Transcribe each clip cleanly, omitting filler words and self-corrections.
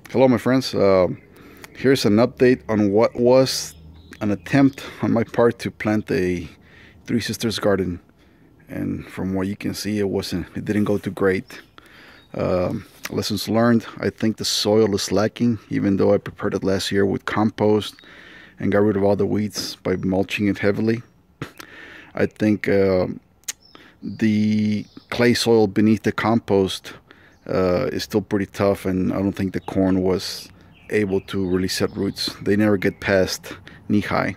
Hello, my friends. Here's an update on what was an attempt on my part to plant a Three Sisters garden, and from what you can see, it didn't go too great. Lessons learned: I think the soil is lacking, even though I prepared it last year with compost and got rid of all the weeds by mulching it heavily. I think the clay soil beneath the compost is still pretty tough, and I don't think the corn was able to really set roots. They never get past knee high,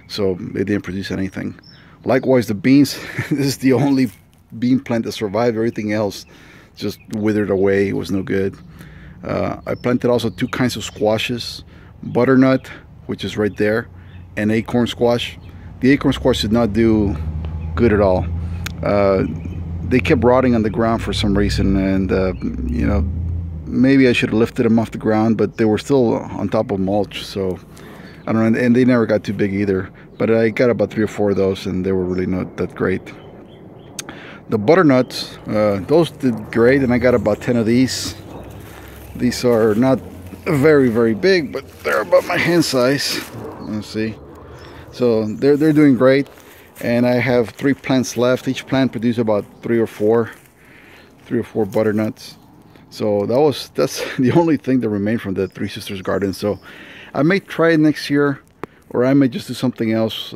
so they didn't produce anything. Likewise, the beans. This is the only bean plant that survived. Everything else just withered away. It was no good. I planted also two kinds of squashes: butternut, which is right there, and acorn squash. The acorn squash did not do good at all. Uh, they kept rotting on the ground for some reason, and maybe I should have lifted them off the ground, but they were still on top of mulch, so I don't know. And they never got too big either, but I got about 3 or 4 of those, and they were really not that great. The butternuts, those did great, and I got about 10 of these. These are not very big, but they're about my hand size. Let's see. So they're doing great, and I have 3 plants left. Each plant produced about 3 or 4 butternuts. So that's the only thing that remained from the Three Sisters garden. So I may try it next year, or I may just do something else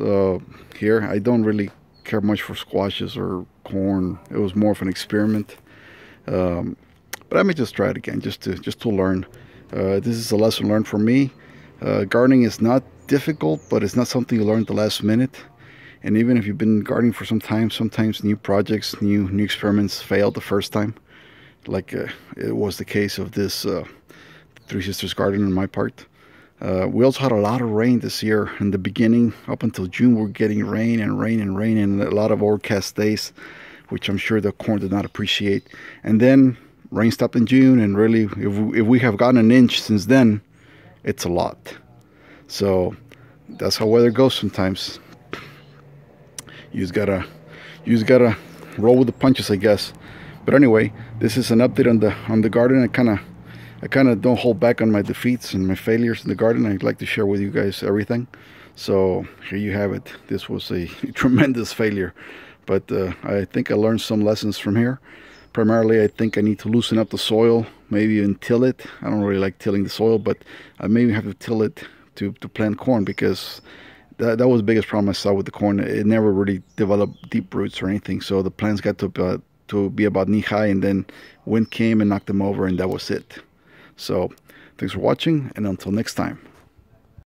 here. I don't really care much for squashes or corn. It was more of an experiment, but I may just try it again just to learn. This is a lesson learned for me. Gardening is not difficult, but it's not something you learn at the last minute. And even if you've been gardening for some time, sometimes new projects, new experiments fail the first time, like it was the case of this Three Sisters garden on my part. We also had a lot of rain this year. In the beginning, up until June, we're getting rain and a lot of overcast days, which I'm sure the corn did not appreciate. And then rain stopped in June, and really, if we have gotten an inch since then, it's a lot. So that's how weather goes sometimes. You just gotta roll with the punches, I guess. But anyway, this is an update on the garden. I kind of don't hold back on my defeats and my failures in the garden. I'd like to share with you guys everything. So here you have it. This was a tremendous failure, but I think I learned some lessons from here. Primarily, I think I need to loosen up the soil, maybe even till it. I don't really like tilling the soil, but I maybe have to till it to plant corn, because that was the biggest problem I saw with the corn. It never really developed deep roots or anything. So the plants got to be about knee high, and then wind came and knocked them over, and that was it. So thanks for watching, and until next time.